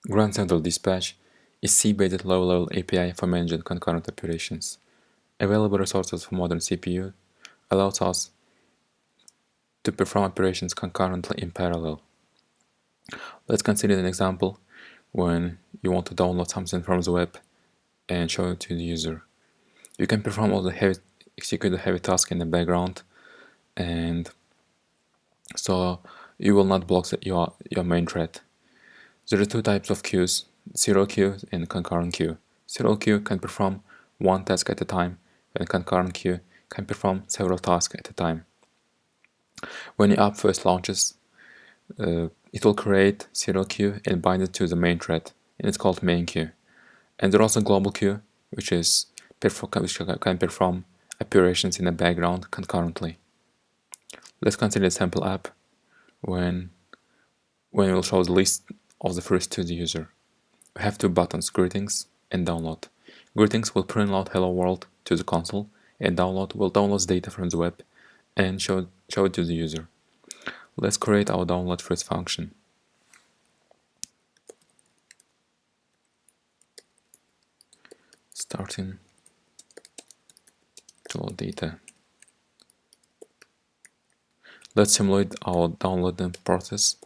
Grand Central Dispatch is C-based low-level API for managing concurrent operations. Available resources for modern CPU allows us to perform operations concurrently in parallel. Let's consider an example when you want to download something from the web and show it to the user. You can perform all the execute the heavy task in the background, and so you will not block your main thread. There are two types of queues, serial queue and concurrent queue. Serial queue can perform one task at a time, and concurrent queue can perform several tasks at a time. When your app first launches, it will create serial queue and bind it to the main thread, and it's called main queue. And there's also global queue, which can perform operations in the background concurrently. Let's consider a sample app when we will show the list of the first to the user. We have two buttons, greetings and download. Greetings will print out hello world to the console, and download will download data from the web and show it to the user. Let's create our download first function. Starting to load data. Let's simulate our downloading process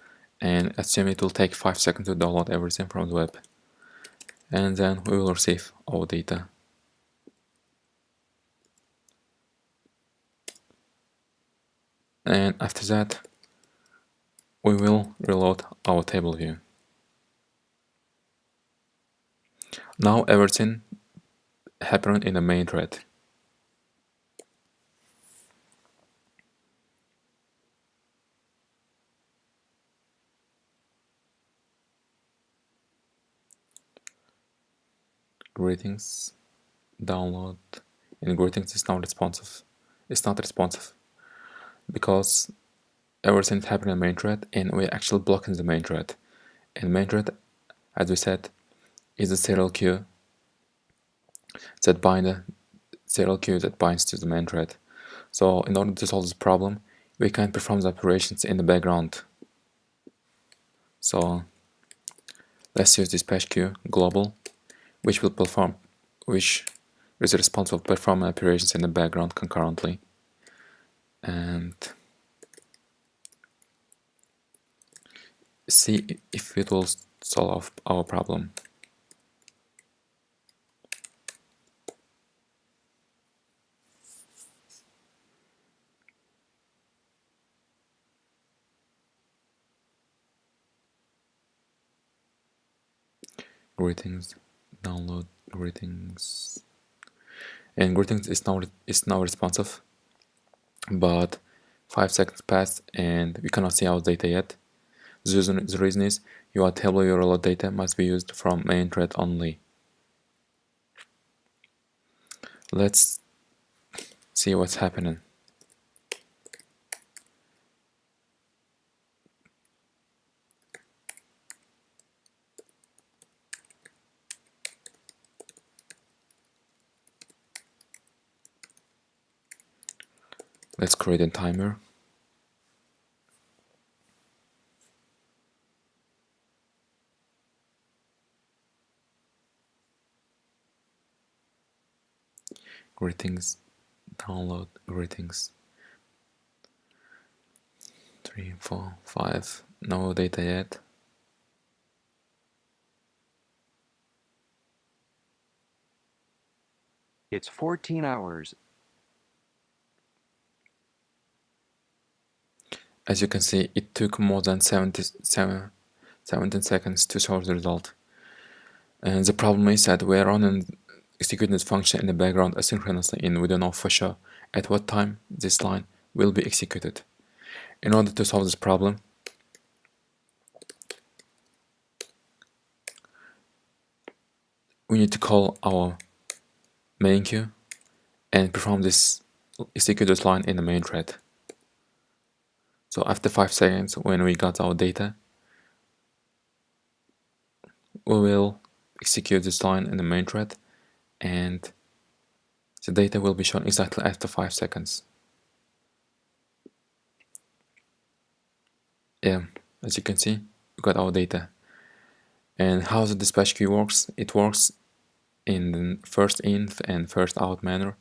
and assume it will take 5 seconds to download everything from the web. And then we will receive our data. And after that, we will reload our table view. Now everything happened in the main thread. Greetings, download, and greetings is now responsive. It's not responsive because everything is happening in the main thread, and we're actually blocking the main thread. And main thread, as we said, is a serial queue that binds to the main thread. So in order to solve this problem, we can perform the operations in the background. So let's use dispatch queue global, which is responsible for performing operations in the background concurrently. And see if it will solve our problem. Greetings, download greetings, and greetings is now responsive, but 5 seconds passed and we cannot see our data yet. The reason is your table URL data must be used from main thread only. Let's see what's happening. Let's create a timer. Greetings, download greetings. 3, 4, 5. No data yet. It's 14 hours. As you can see, it took more than 17 seconds to show the result. And the problem is that we are running executing this function in the background asynchronously, and we don't know for sure at what time this line will be executed. In order to solve this problem, we need to call our main queue and perform this execute this line in the main thread. So after 5 seconds, when we got our data, we will execute this line in the main thread, and the data will be shown exactly after 5 seconds. Yeah, as you can see, we got our data. And how the dispatch queue works? It works in the first in and first out manner.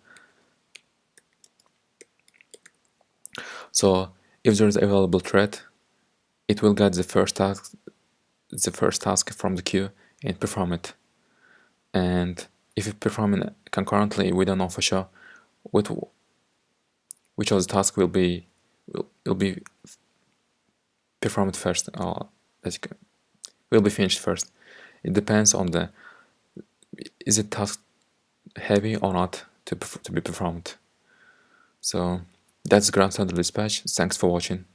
So if there is available thread, it will get the first task from the queue and perform it. And if you perform it concurrently, we don't know for sure which of the tasks will be performed first, or will be finished first. It depends on the is it task heavy or not to be performed. So that's Grand Central Dispatch. Thanks for watching.